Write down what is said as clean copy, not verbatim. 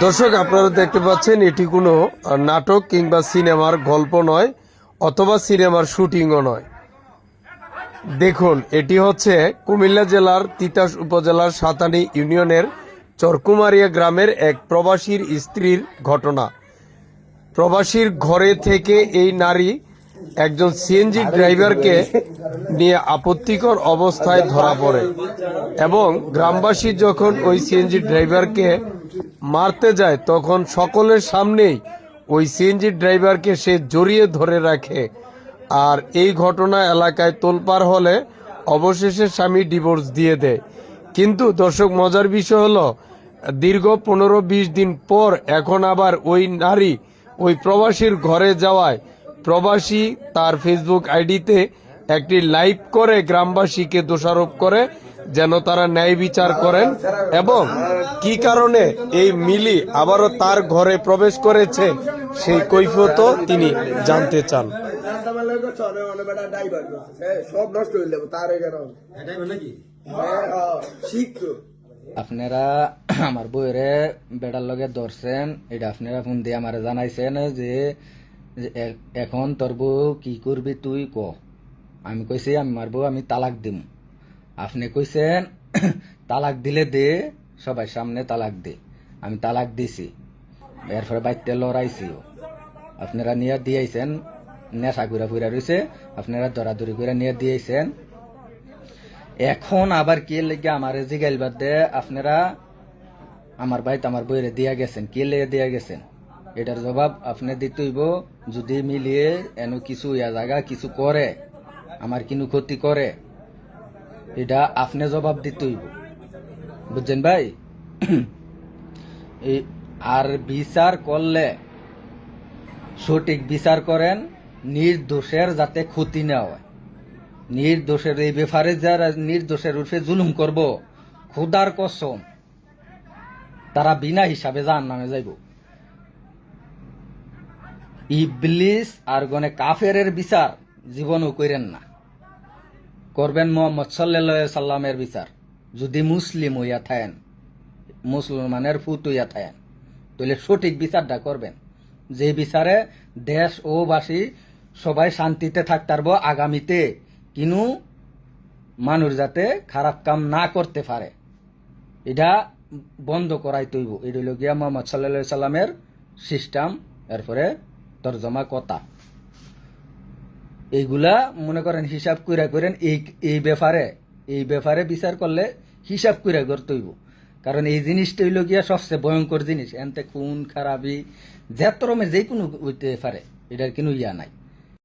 দর্শক, আপনারা দেখতে পাচ্ছেন এটি কোনো নাটক কিংবা সিনেমার গল্প নয়, অথবা সিনেমার শুটিংও নয়। দেখুন, এটি হচ্ছে কুমিল্লা জেলার তিতাস উপজেলার সাতানি ইউনিয়নের চরকুমারিয়া গ্রামের এক প্রবাসীর স্ত্রীর ঘটনা। প্রবাসীর ঘরে থেকে এই নারী একজন সিএনজি ড্রাইভারকে নিয়ে আপত্তিকর অবস্থায় ধরা পড়ে এবং গ্রামবাসী যখন ওই সিএনজি ড্রাইভারকে মারতে যায় তখন সকলের সামনেই ওই সিএনজি ড্রাইভারকে সে জড়িয়ে ধরে রাখে। আর এই ঘটনা এলাকায় তোলপাড় হলে অবশেষে স্বামী ডিভোর্স দিয়ে দেয়। কিন্তু দর্শক, মজার বিষয় হলো দীর্ঘ 15-20 দিন পর এখন আবার ওই নারী ওই প্রবাসীর ঘরে যাওয়ায় প্রবাসী তার ফেসবুক আইডিতে একটি লাইভ করে গ্রামবাসীকে দোষারোপ করে যেন তারা ন্যায় বিচার করেন এবং কি কারণে এই মিলি আবারও তার ঘরে প্রবেশ করেছে সেই কৈফিয়তও তিনি জানতে চান। আপনারা আমার বইরে বেড়ার লগে ধরছেন, এটা আপনারা ফোন দিয়ে আমার জানাইছেন যে এখন তোর বউ কি করবি তুই ক। আমি কইছি আমার বউ আমি তালাক দিম। আপনি কইছেন তালাক দিলে দে, সবাই সামনে তালাক দে। আমি তালাক দিছি, এরপরে বাইতে লড়াইছিও। আপনারা নিয়ে দিয়েছেন, নেশা ঘুরা ফুরা রয়েছে, আপনারা দরাদরি করে নিয়ে দিয়েছেন। এখন আবার কে লেগে আমার জিগাইল বাদ দে আপনারা আমার ভাই আমার বইরে দিয়া গেছেন, কে লেগে দিয়া গেছেন এটার জবাব আপনি দিতেইব। যদি মিলিয়ে এন কিছু ইয়া জায়গা কিছু করে, আমার কিনু ক্ষতি করে, এটা আপনি জবাব দিতেইব, বুঝছেন ভাই? আর বিচার করলে সঠিক বিচার করেন, নির্দোষের যাতে ক্ষতি না হয়। নির্দোষের এই ব্যাপারে যারা নির্দোষের উঠে জুলুম করব, খোদার কসম তারা বিনা হিসাবে জাহান্নামে যাইব। ইবলিস আর গনে কাফেরের বিচার জীবনও করেন না, করবেন মুহাম্মদ সাল্লাল্লাহু আলাইহি সাল্লামের বিচার। যদি মুসলিম হইয়া থাকেন, মুসলমানের ফুত হইয়া থাকেন, তাহলে সঠিক বিচারটা করবেন, যে বিচারে দেশ ও বাসী সবাই শান্তিতে থাকতে পারবো আগামীতে, কিন্তু মানুষ যাতে খারাপ কাম না করতে পারে, এটা বন্ধ করাই তৈব। এটা হইল গিয়া মুহাম্মদ সাল্লাল্লাহু আলাইহি সাল্লামের সিস্টেম। এরপরে তরজমা কথা এইগুলা মনে করেন হিসাব কইরা করেন। এই ব্যাপারে বিচার করলে হিসাব কইরা করতে হইব, কারণ এই জিনিসটা হইল গিয়া সবচেয়ে ভয়ঙ্কর জিনিস। এনতে খুন খারাপি যে কোনো হইতে পারে, এটার কোনো ইয়া নাই।